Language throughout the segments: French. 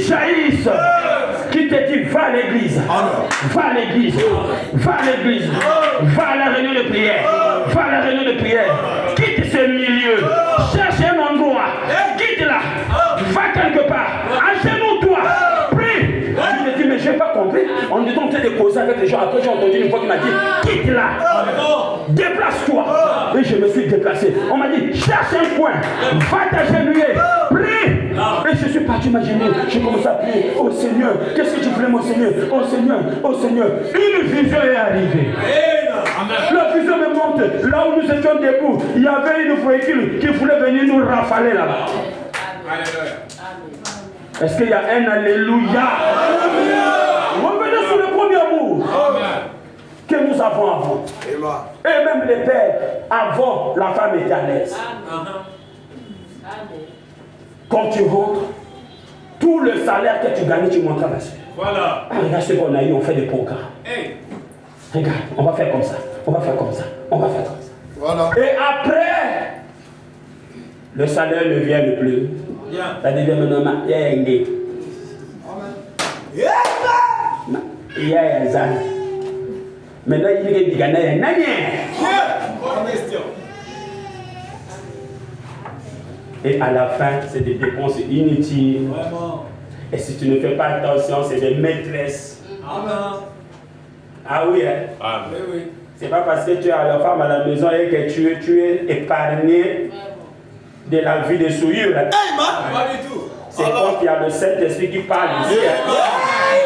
jaillissent, qui te dit va à l'église, va à l'église, va à l'église, va à la réunion de prière, va à la réunion de prière, quitte ce milieu, cherche un endroit, quitte-la, va quelque part, agenouille-toi, prie. Je me dis, mais je n'ai pas compris. On est en train de causer avec les gens. Après, j'ai entendu une voix qui m'a dit, quitte-la, déplace-toi. Et je me suis déplacé. On m'a dit, cherche un coin, va t'agenouiller, prie. Et je suis parti m'agenouiller. J'ai commencé à prier. Oh Seigneur, qu'est-ce que tu voulais, mon Seigneur? Oh Seigneur, oh Seigneur. Une vision est arrivée. La vision me montre. Là où nous étions debout, il y avait une véhicule qui voulait venir nous rafaler là-bas. Est-ce qu'il y a un alléluia? Revenez sur le premier amour que nous avons avant. Et même les pères, avant la femme était à l'aise. Quand tu rentres, tout le salaire que tu gagnes, tu montres à la soeur. Voilà. Ah, regarde ce qu'on a eu, on fait des programmes. Hey. Regarde, on va faire comme ça, on va faire comme ça, on va faire comme ça. Voilà. Et après, le salaire ne vient plus. Ça devient maintenant yengi. Maintenant, il est dit et à la fin, c'est des dépenses inutiles. Et si tu ne fais pas attention, c'est des maîtresses. Ah oui, hein? Ah, oui. C'est pas parce que tu as la femme à la maison et que tu es épargné de la vie de souillure. Pas du tout. C'est quand il y a le Saint-Esprit qui parle ici.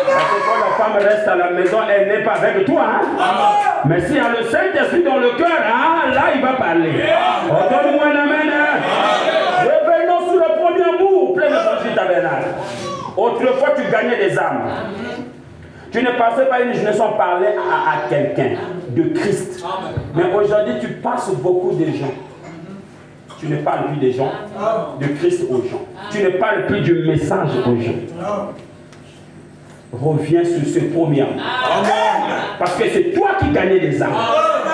Parce que quand la femme reste à la maison, elle n'est pas avec toi. Mais s'il y a le Saint-Esprit dans le cœur, là il va parler. Donne-moi un amen. Revenons sur le premier amour, plein d'évangile tabernacle. Autrefois, tu gagnais des âmes. Tu ne passais pas une journée sans parler à quelqu'un de Christ. Mais aujourd'hui, tu passes beaucoup de gens. Tu ne parles plus des gens, de Christ aux gens. Tu ne parles plus du message aux gens. Reviens sur ce premier amour. Parce que c'est toi qui gagnais des âmes.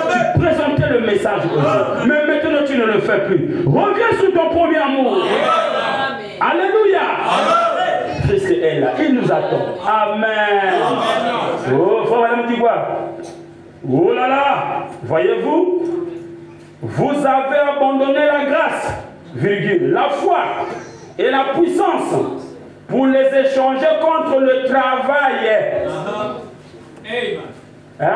Tu présentais le message aux gens. Mais maintenant, tu ne le fais plus. Reviens sur ton premier amour. Alléluia. Christ est là. Il nous attend. Amen. Oh, frère, madame, dit quoi? Oh là là. Voyez-vous? Vous avez abandonné la grâce, virgule, la foi et la puissance pour les échanger contre le travail. Hein?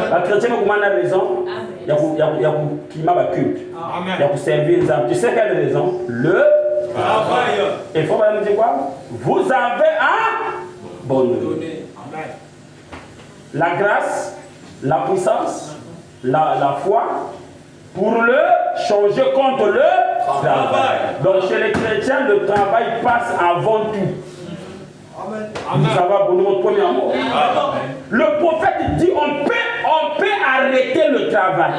La chrétienne a raison. Il y a qui m'a culte. Il y a pour servir les âmes. Tu sais quelle raison? Le travail. Et il faut me dire quoi? Vous avez abandonné la grâce, la puissance, la foi. Pour le changer contre le travail. Donc chez les chrétiens, le travail passe avant tout. Nous avons abandonné notre premier amour. Le prophète dit on peut arrêter le travail.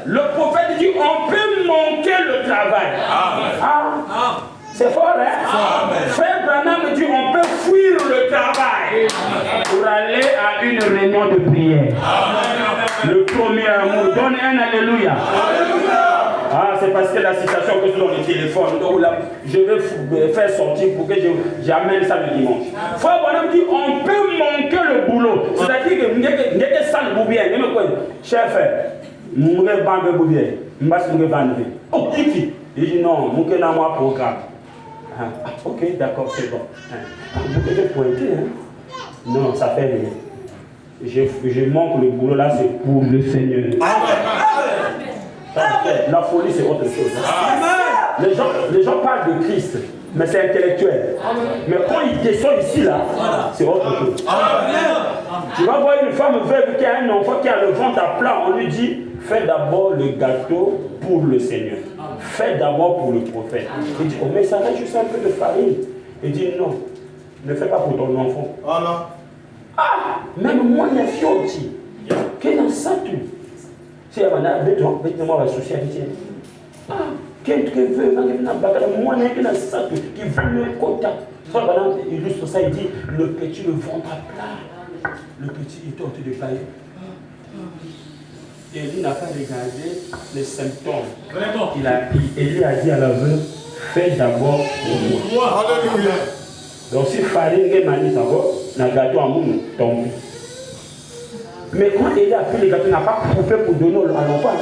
Le prophète dit on peut manquer le travail. C'est fort, hein? Frère Branham dit on peut fuir le travail pour aller à une réunion de prière. Le premier amour. Donne un alléluia. C'est parce que la citation que je dans le téléphone, donc là, je vais faire sortir pour que j'amène ça le dimanche. Frère Branham dit on peut manquer le boulot. C'est-à-dire que nous sommes ça le boubier. Chef, nous sommes le boubier. Nous sommes le oh, il dit non, nous sommes dans mon programme. Ok, d'accord, c'est bon. Vous pouvez pointer, hein? Non, ça fait rien. Je manque le boulot là, c'est pour le Seigneur. La folie, c'est autre chose. Les gens parlent de Christ, mais c'est intellectuel. Mais quand ils descendent ici, là, c'est autre chose. Tu vas voir une femme veuve qui a un enfant qui a le ventre à plat, on lui dit fais d'abord le gâteau pour le Seigneur. Fais d'abord pour le prophète. Il dit, oh, mais ça va juste un peu de farine. Il dit, non, ne fais pas pour ton enfant. Même moi, il y a fioti. Qui est dans ça, tout. Si il y a un peu de moi, la société. Quelqu'un veut, moi, il y a ça, qui veut le contact. Il illustre ça, il dit, le petit, le ventre à plat. Le petit, il tente de pailler. Élie n'a pas regardé les symptômes. Vraiment. Élie a dit à la veuve, fais d'abord pour moi. Alléluia. Donc si farine est manis encore, un gâteau en moule, tombe. Mais quand il a pris le gâteau, il n'a pas coupé pour donner à l'enfant.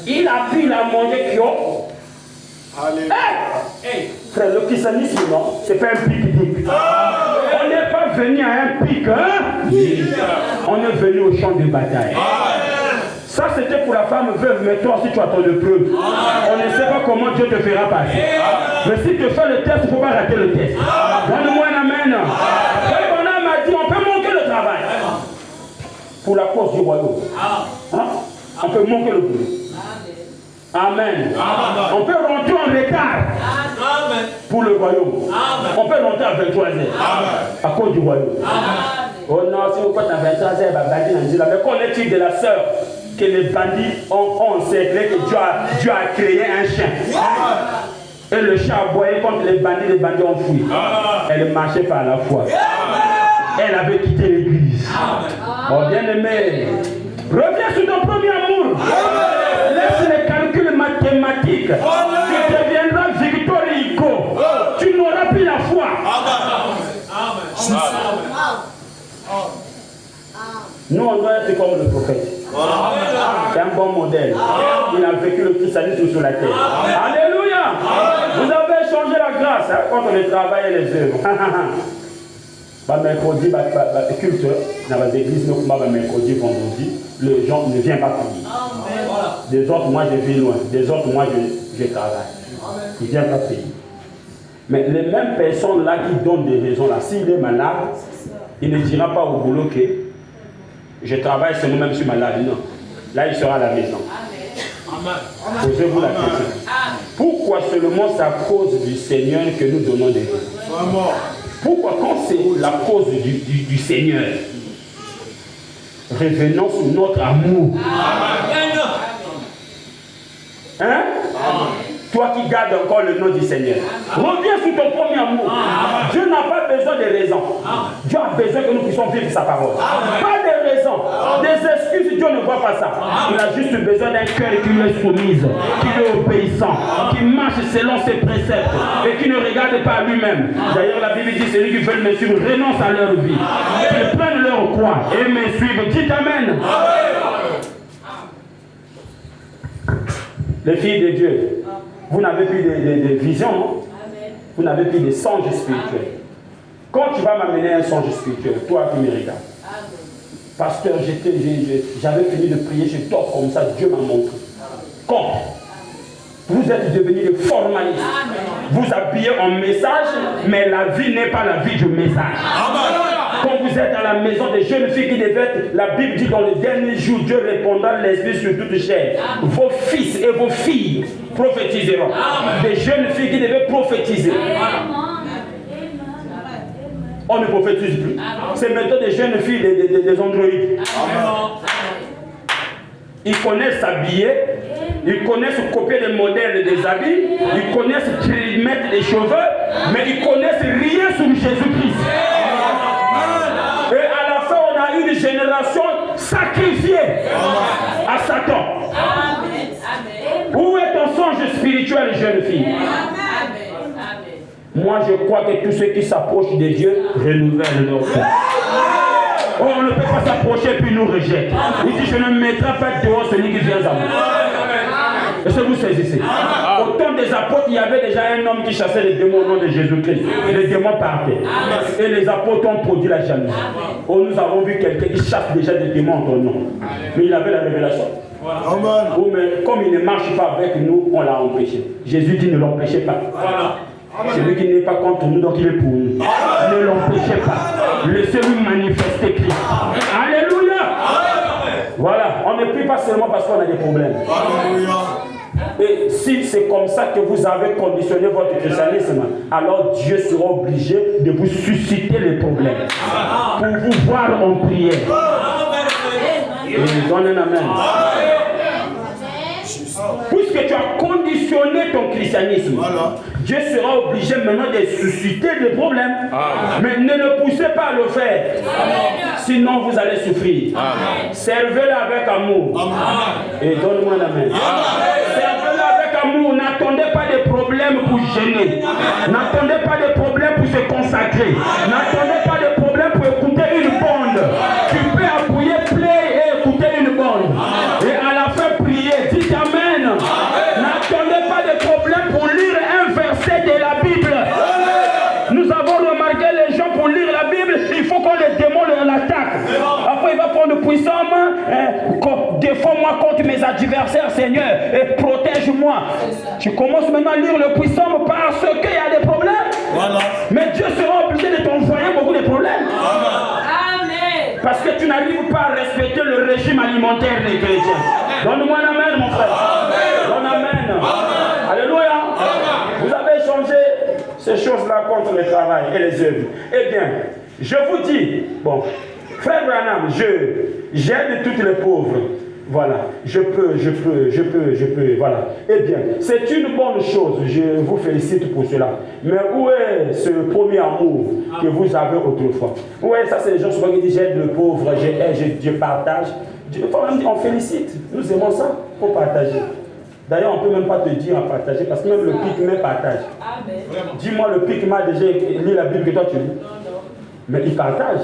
Il a pris, il a mangé qui frère, le christianisme, non, c'est pas un pique-nique. On n'est pas venu à un pic, hein? On est venu au champ de bataille. Ça, c'était pour la femme veuve, mais toi aussi, tu attends de preuve. On ne sait pas comment Dieu te fera passer. Mais si tu fais le test, il ne faut pas rater le test. Donne-moi un amen. On m'a dit, on peut manquer le travail. Pour la cause du royaume. Hein? On peut manquer le boulot. Amen. On peut rentrer en retard. Pour le royaume. On peut rentrer à 23h. À cause du royaume. Oh non, si vous faites à 23h, mais qu'en est-il de la sœur que les bandits ont encerclé, que Dieu a créé un chien. Et le chat aboyait contre les bandits ont fui. Elle marchait par la foi. Elle avait quitté l'église. Oh bien-aimé, reviens sur ton premier amour. Laisse les calculs mathématiques. Tu deviendras Victor Hugo. Tu n'auras plus la foi. Nous, on doit être comme le prophète. C'est un bon modèle. Il a vécu le christianisme sur la terre. Alléluia. Vous avez changé la grâce quand on travaille et les œuvres. Mercredi, culte dans les églises, mercredi, vendredi, les gens ne viennent pas prier. Des autres, moi, je vis loin. Des autres, moi, je travaille. Ils ne viennent pas prier. Mais les mêmes personnes là qui donnent des raisons là, s'il est malade, il ne dira pas au boulot que je travaille seulement même si je suis malade. Non. Là, il sera à la maison. Posez-vous la question. Pourquoi seulement c'est à cause du Seigneur que nous donnons des raisons? Pourquoi quand c'est la cause du Seigneur, revenons sur notre amour. Hein? Toi qui gardes encore le nom du Seigneur. Reviens sur ton premier amour. Dieu n'a pas besoin de raisons. Dieu a besoin que nous puissions vivre sa parole. Pas de raisons. Des excuses, Dieu ne voit pas ça. Il a juste besoin d'un cœur qui lui est soumise, qui lui est obéissant, qui marche selon ses préceptes et qui ne regarde pas à lui-même. D'ailleurs, la Bible dit celui qui veut me suivre renonce à leur vie. Qu'ils prennent leur croix et me suivent. Dites Amen. Les filles de Dieu. Vous n'avez plus de vision, non? Vous n'avez plus de songe spirituel. Quand tu vas m'amener un songe spirituel, toi qui me regardes, pasteur, j'avais fini de prier, je dors comme ça, Dieu m'a montré. Quand vous êtes devenus des formalistes, vous habillez en message, mais la vie n'est pas la vie du message. Quand vous êtes à la maison des jeunes filles qui devaient être, la Bible dit dans les derniers jours, Dieu répondra l'esprit sur toute chair. Vos fils et vos filles prophétiseront. Des jeunes filles qui devaient prophétiser. On ne prophétise plus. C'est maintenant des jeunes filles, des androïdes. Ils connaissent s'habiller, ils connaissent copier les modèles des habits, ils connaissent mettre des cheveux, mais ils connaissent rien sur Jésus-Christ. Et à la fin, on a une génération sacrifiée à Satan. Où est ton songe spirituel, jeune fille? Moi, je crois que tous ceux qui s'approchent de Dieu renouvellent leur foi. Oh, on ne peut pas s'approcher puis nous rejette. Il dit, je ne mettrai pas dehors celui qui vient à moi. Est-ce que vous saisissez? Au temps des apôtres, il y avait déjà un homme qui chassait les démons au nom de Jésus-Christ. Les démons partaient. Et les apôtres ont produit la jalousie. Oh, nous avons vu quelqu'un qui chasse déjà des démons en ton nom. Mais il avait la révélation. Oh, mais comme il ne marche pas avec nous, on l'a empêché. Jésus dit, ne l'empêchez pas. Celui qui n'est pas contre nous, donc il est pour nous. Ne l'empêchez pas. Laissez-lui manifester Christ. Alléluia. Voilà, on ne prie pas seulement parce qu'on a des problèmes. Et si c'est comme ça que vous avez conditionné votre christianisme, alors Dieu sera obligé de vous susciter les problèmes pour vous voir en prière. Et donne un amen. Puisque tu as conditionné ton christianisme, Dieu sera obligé maintenant de susciter des problèmes. Mais ne le poussez pas à le faire. Sinon vous allez souffrir. Servez-le avec amour. Et donne-moi un amen. Servez-le avec amour. N'attendez pas des problèmes pour gêner. N'attendez pas des problèmes pour se partager. N'attendez pas de problème pour écouter une bande. Tu peux appuyer play et écouter une bande. Et à la fin prier. Dites Amen. N'attendez pas de problème pour lire un verset de la Bible. Nous avons remarqué les gens pour lire la Bible, il faut qu'on les démole et l'attaque. Après il va prendre puissant main, défends-moi contre mes adversaires, Seigneur, et protège-moi. Tu commences maintenant à lire le puissant parce qu'il y a des problèmes. Voilà. Mais Dieu sera obligé de t'envoyer beaucoup de problèmes. Amen. Parce que tu n'arrives pas à respecter le régime alimentaire des chrétiens. Donne-moi l'amen, mon frère. Donne amen. Alléluia. Vous avez changé ces choses-là contre le travail et les œuvres. Eh bien, je vous dis, bon, frère Branham, j'aide toutes les pauvres. Voilà, je peux, voilà. Eh bien, c'est une bonne chose, je vous félicite pour cela. Mais où est ce premier amour que vous avez autrefois? Où est ça? C'est les gens souvent qui disent j'aide le pauvre, je partage. On félicite, nous aimons ça, pour partager. D'ailleurs, on ne peut même pas te dire à partager, parce que même le pygmée partage. Dis-moi, le pygmée a déjà lu la Bible que toi tu lis. Mais il partage.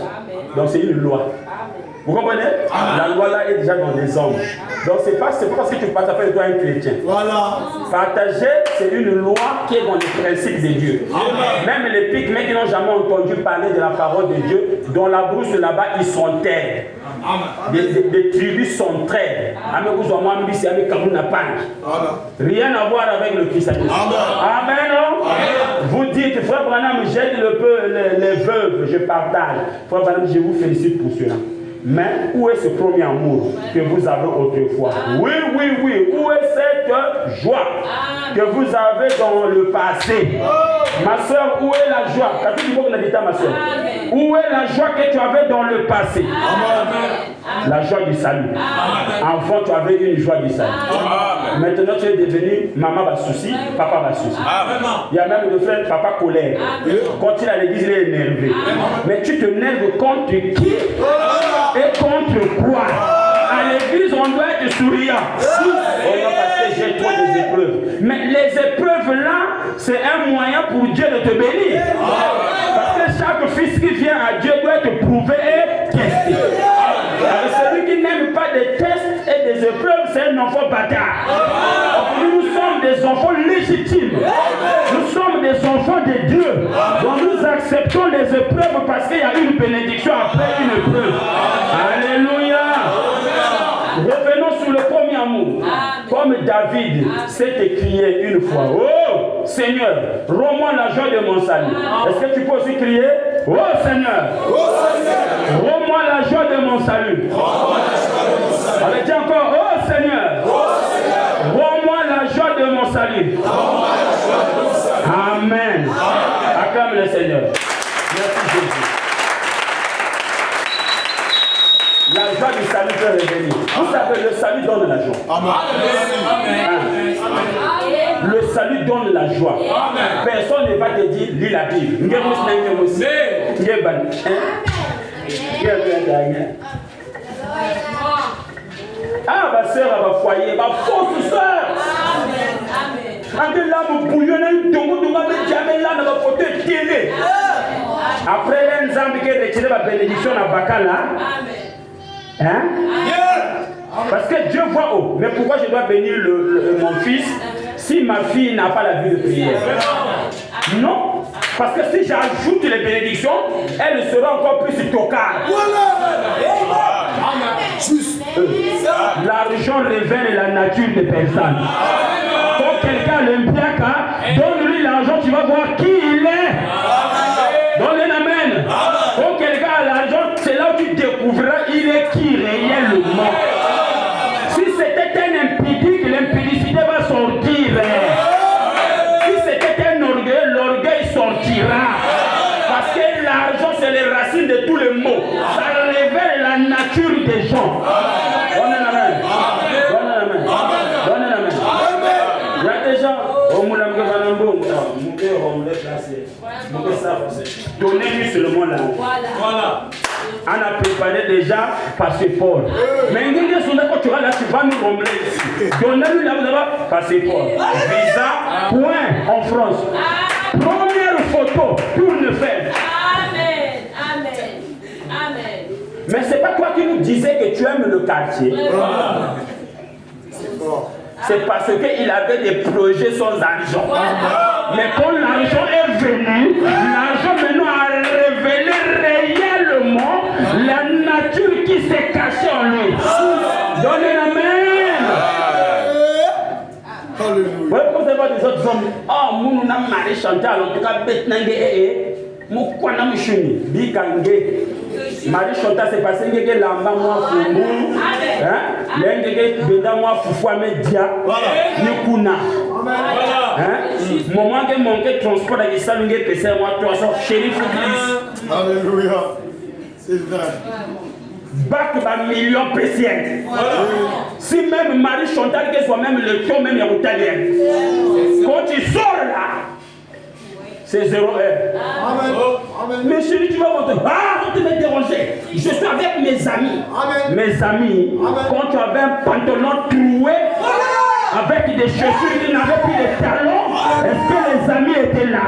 Donc c'est une loi. Vous comprenez? La loi là est déjà dans les hommes. Donc c'est pas parce que tu partages de toi un chrétien. Voilà. Partager, c'est une loi qui est dans les principes de Dieu. Même les pygmées qui n'ont jamais entendu parler de la parole de Dieu, dans la brousse là-bas, ils sont terres. Des tribus sont très. Rien à voir avec le christianisme. Amen. Vous dites, frère Branham, j'aide les veuves, je partage. Frère Branham, je vous félicite pour cela. Mais où est ce premier amour que vous avez autrefois? Oui. Où est cette joie que vous avez dans le passé? Ma soeur, où est la joie? Ma soeur. Où est la joie que tu avais dans le passé? La joie du salut. Enfant, tu avais une joie du salut. Maintenant, tu es devenu maman va souci, papa va souci. Il y a même des frères, papa colère. Quand il est à l'église, il est énervé. Mais tu te nerves contre qui et contre quoi? À l'église, on doit être souriant. Parce que j'ai trop des épreuves. Mais les épreuves là, c'est un moyen pour Dieu de te bénir. Parce que chaque fils qui vient à Dieu doit être prouvé et testé. Alors celui qui n'aime pas des tests et des épreuves, c'est un enfant bâtard. Nous sommes des enfants légitimes. Nous sommes des enfants de Dieu. Donc nous acceptons les épreuves parce qu'il y a une bénédiction après une épreuve. Alléluia. Revenons sur le premier amour. Comme David s'est écrié une fois: oh Seigneur, rends-moi la joie de mon salut. Est-ce que tu peux aussi crier: oh Seigneur, rends-moi la joie de mon salut. Allez, dis encore: oh Seigneur, rends-moi la joie de mon salut. Amen. Acclame le Seigneur. Merci Jésus. La joie du salut peut revenir. Vous savez, le salut donne la joie. Amen. Le salut donne la joie. Personne ne va te dire lis la Bible. Ah, ma soeur, ma foyer, ma fausse soeur. Après un zambi qui a retiré ma bénédiction à Bakala. Hein? Parce que Dieu voit haut. Mais pourquoi je dois bénir mon fils si ma fille n'a pas la vie de prière? Non. Parce que si j'ajoute les bénédictions, elle sera encore plus tocard. L'argent révèle la nature des personnes. Quand quelqu'un l'aime bien, donne-lui l'argent, tu vas voir qui il est. Donne-lui l'amen. Quand quelqu'un a l'argent, c'est là où tu découvriras il est qui réellement. Si c'était un impudique, l'impudicité va sortir. Si c'était un orgueil, l'orgueil sortira. Parce que l'argent, c'est les racines de tous les maux. Ça révèle la nature des gens. Donnez la main. Donnez la main. Donnez la main. Il y a des gens. Donnez-lui seulement là. Voilà. On a préparé déjà passeport. Mais quand tu vas là, tu vas nous rembler ici. Donnez-lui là, vous avez passeport. Visa, point en France. Première photo pour le faire. quartier. C'est parce qu'il avait des projets sans argent. Mais quand l'argent est venu, l'argent maintenant a révélé réellement la nature qui s'est cachée en lui. Donnez la main. Vous voyez pourquoi vous avez des autres hommes? Oh, nous avons Marie Chantal, en tout cas, Marie Chantal, c'est parce que la maman Fumbu, l'un moi Foufou Média, Nikuna. Moment que mon transport avec ça, nous avons moi 300 shérif. Alléluia. C'est vrai. Bac à millions précieux. Si même Marie Chantal, qu'elle soit même le taux, même italien. Quand tu sors là, c'est 0 heure. Mais chérie, tu vas monter. Ah, on te met déranger. Je suis avec mes amis. Mes amis, quand tu avais un pantalon troué, avec des chaussures qui n'avaient plus de talons, est-ce que les amis étaient là?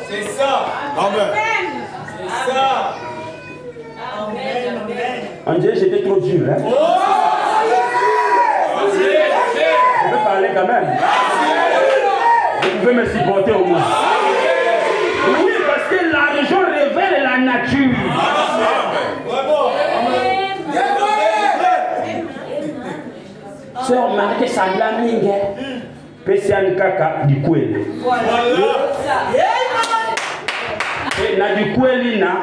C'est ça. Amen. C'est ça. On dirait que j'étais trop dur. Hein? Je peux parler quand même. Vous pouvez me supporter au moins. Oui, parce que l'argent révèle la nature. C'est remarqué ça de la mingue. Spécial kaka du kouel. Et na du kouelina.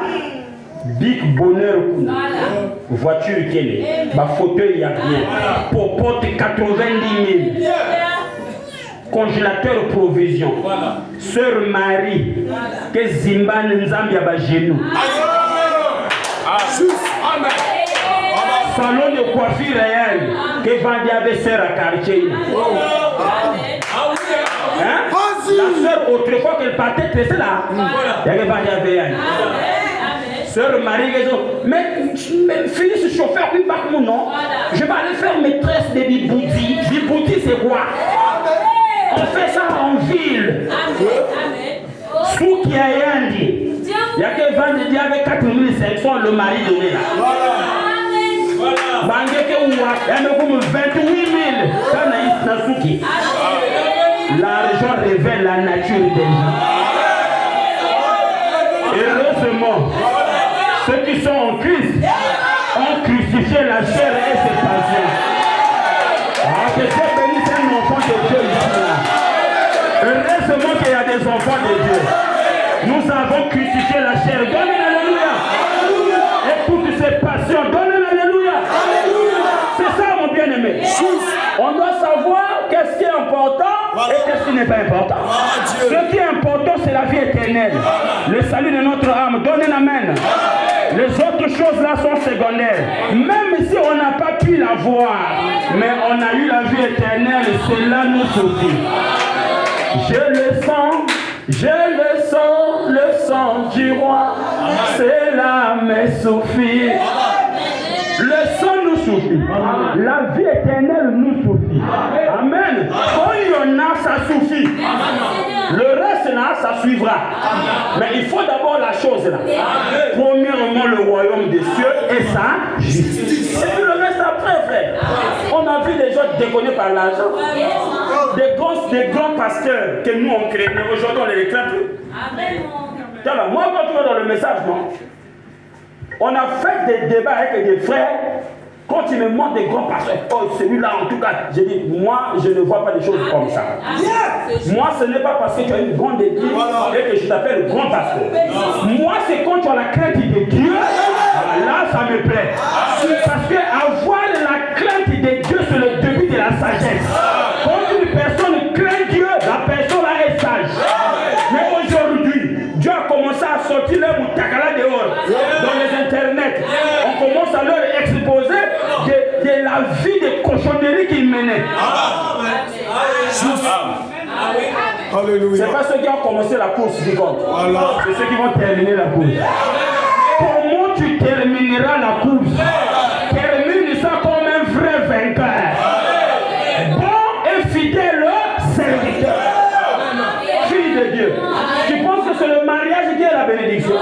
Big bonheur kuna. Voiture qu'elle est. Ma fauteuil y a bien. Popote 90 000. Congélateur provision. Sœur Marie. Que Zimba Nzambi a genou. Salon de coiffure réel. Que vendait avec sœur à quartier. Hein? La sœur autrefois qu'elle partait tresser là. Il y avait vendé avec elle. Sœur Marie, mais finis ce chauffeur, puis pas mon nom. Je vais aller faire maîtresse de Bibouti. Bibouti, c'est quoi? On fait ça en ville. Sous qui a rien dit. Il y a que vendredi avec 4 500, le mari donné là. Voilà. Il y a 28 000. L'argent révèle la nature des gens. Heureusement, ceux qui sont en Christ ont crucifié la chair et ses passions. Que Dieu bénisse un enfant de Dieu ici là. Heureusement qu'il y a des enfants de Dieu. Nous avons crucifié la chair. Donnez l'alléluia. Et toutes ces passions. Donnez l'alléluia. C'est ça mon bien-aimé. On doit savoir qu'est-ce qui est important et qu'est-ce qui n'est pas important. Ce qui est important, c'est la vie éternelle. Le salut de notre âme. Donnez l'amen. Les autres choses là sont secondaires. Même si on n'a pas pu la voir, mais on a eu la vie éternelle, cela nous suffit. Je le sens, le sang du roi. Cela me suffit. Le sang nous suffit. La vie éternelle nous suffit. Amen. Quand il y en a, ça suffit. Le reste là, ça suivra. Mais il faut d'abord la chose là. Premièrement, le royaume des cieux et sa justice. Et puis le reste après, frère. On a vu des gens déconnés par l'argent. Des grands pasteurs que nous on crée. Mais aujourd'hui, on ne les réclame plus. Moi, quand tu vas dans le message, non? On a fait des débats avec des frères. Quand ils me montrent des grands pasteurs, oh celui-là en tout cas, j'ai dit, moi je ne vois pas des choses comme ça. Moi ce n'est pas parce que tu as une grande église et que je t'appelle grand pasteur. Moi c'est quand tu as la crainte de Dieu, là ça me plaît. Parce que avoir la crainte de Dieu c'est le début de la sagesse. Quand une personne craint Dieu, la personne là est sage. Mais aujourd'hui, Dieu a commencé à sortir les moutakala dehors, dans les internets. On commence à leur exposer de la vie de cochonnerie qu'ils menaient. C'est pas ceux qui ont commencé la course du compte. C'est ceux qui vont terminer la course. Comment tu termineras la course? Termine ça comme un vrai vainqueur. Bon et fidèle serviteur. Fille de Dieu. Tu penses que c'est le mariage qui est la bénédiction?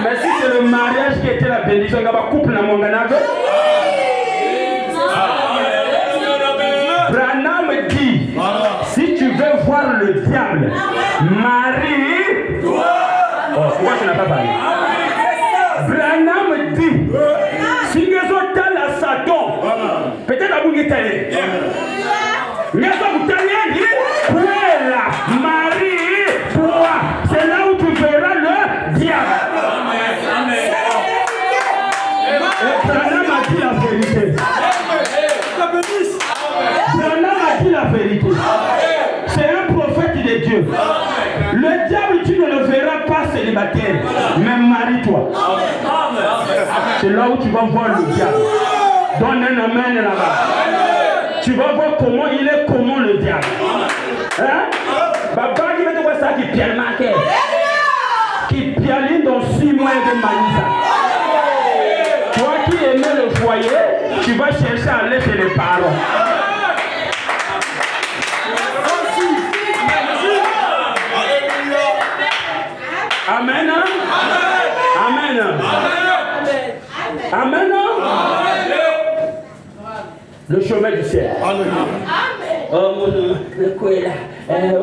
Mais si c'est le mariage qui était la bénédiction ngaba couple na mwanganave. Branham dit, si tu veux voir le diable, Marie, oh, pourquoi tu n'as pas parlé? Branham dit, si nous sommes dans la Satan, peut-être à vous y aller. Nous sommes là, Marie, toi, c'est là où tu verras le diable. Branham a dit la vérité. Branham a dit la vérité. C'est un prophète de Dieu. Le diable, tu ne le verras pas célibataire, mais marie-toi. C'est là où tu vas voir le diable. Donne un amen là-bas. Tu vas voir comment il est, comment le diable. Hein? Baba, il va te voir ça qui piale marqué. Qui piale dans 6 mois de manisa. Toi qui aimais le foyer, tu vas chercher à aller chez les parents. Amen. Amen. Amen. Le chemin du ciel. Oh mon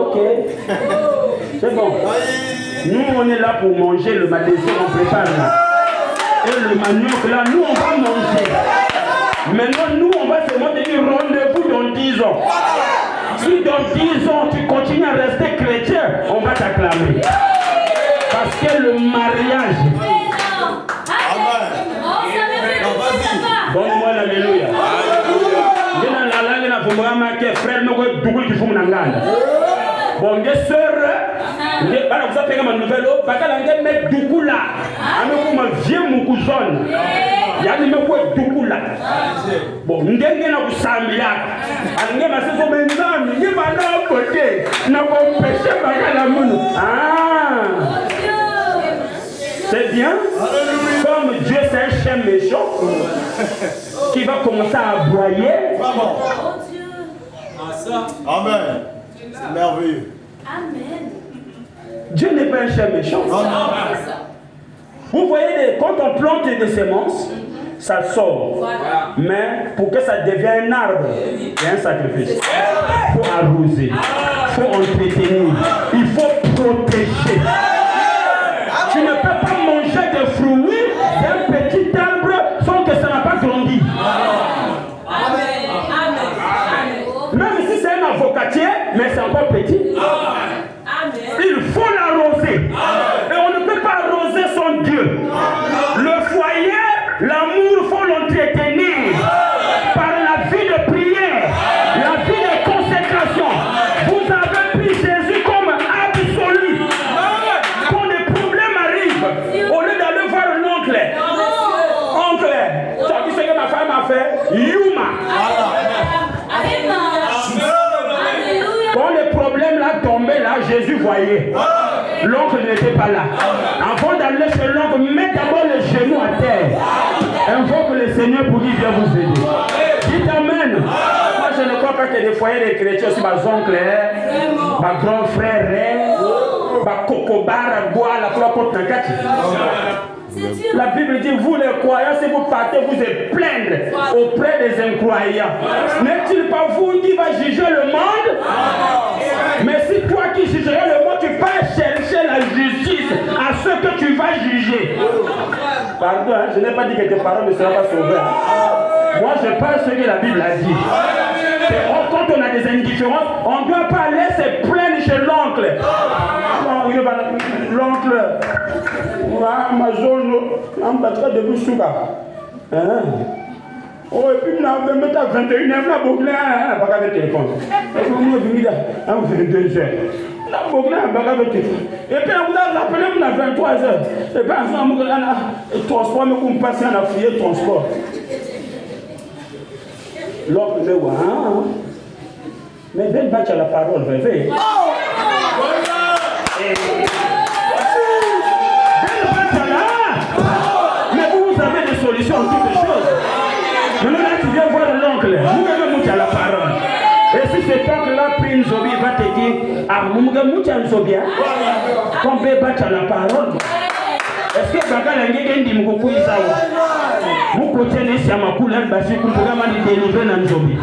ok. C'est bon. Nous on est là pour manger le matin, on prépare là. Et le manioc là, nous on va manger. Maintenant nous on va se donner rendez-vous dans 10 ans. Si dans 10 ans tu continues à rester chrétien, on va t'acclamer. Parce que le mariage. Donne-moi l'alléluia. Frère, nous avons double qui font mon angane. Bon, des sœurs, vous avez fait ma nouvelle, parce qu'elle a mis du coup là. Elle m'a vieux mon cousin. Il y a des mecs du coup là. Bon, nous avons fait Samila. Elle m'a dit, maintenant, nous avons côté. Nous avons péché par la moune. Ah! C'est bien. Comme Dieu c'est un chien méchant qui va commencer à broyer. Amen. C'est merveilleux. Amen. Dieu n'est pas un chien méchant. Vous voyez, quand on plante des semences, ça sort. Voilà. Mais pour que ça devienne un arbre, il y a un sacrifice. Il faut arroser, il faut entretenir, il faut protéger. Tu ne peux pas manger des fruits d'un petit arbre sans que ça n'a pas grandi. Même si c'est un avocatier, mais c'est encore petit. Il faut l'arroser. Et on ne peut pas arroser son Dieu. Le foyer, l'amour, il faut l'entretenir. Par la vie de prière, la vie de consécration. Vous avez pris Jésus comme absolu. Quand des problèmes arrivent, au lieu d'aller voir l'oncle, oncle, tu as vu ce que ma femme a fait? Yuma. Quand les problèmes là tombaient là, Jésus voyait. L'oncle n'était pas là. Avant d'aller chez l'oncle, mets d'abord les genoux à terre. Invoque le Seigneur pour qu'il vienne vous aider. Dites amen. Moi je ne crois pas que des foyers des chrétiens aussi, ma oncle, ma grand frère, ma cocobar, bois, la fleur porte un catch. La Bible dit, vous les croyants, si vous partez, vous êtes plaindre auprès des incroyants. N'est-il pas vous qui va juger le monde? Mais si toi qui jugerais le monde, tu vas chercher la justice à ceux que tu vas juger. Pardon, je n'ai pas dit que tes parents ne seront pas sauvés. Moi, je parle ce que la Bible a dit. Quand on a des indifférences, on ne doit pas aller se plaindre chez l'oncle. L'oncle, ma zone, on va être debout sous là. Oh, et puis, on va mettre à 21h, on va boucler un téléphone. Et puis, on va venir à 22h. On va boucler un téléphone. Et puis, on va l'appeler à 23h. Et puis, on va transport, mais on passe à la fille transport. L'oncle me dit, mais ben battre la parole, bébé. Mais vous avez des solutions à toutes les choses. Maintenant, là, tu viens voir l'oncle. Vous avez moucha la parole. Et si cet oncle-là pris une zobie, il va te dire, ah, vous avez moucha une zobie. Quand vous battre la parole. Est-ce que Baga kala ngeke ndi mukukuisa wa muko tene sia makula basi kumbuka mani deliver na nzombi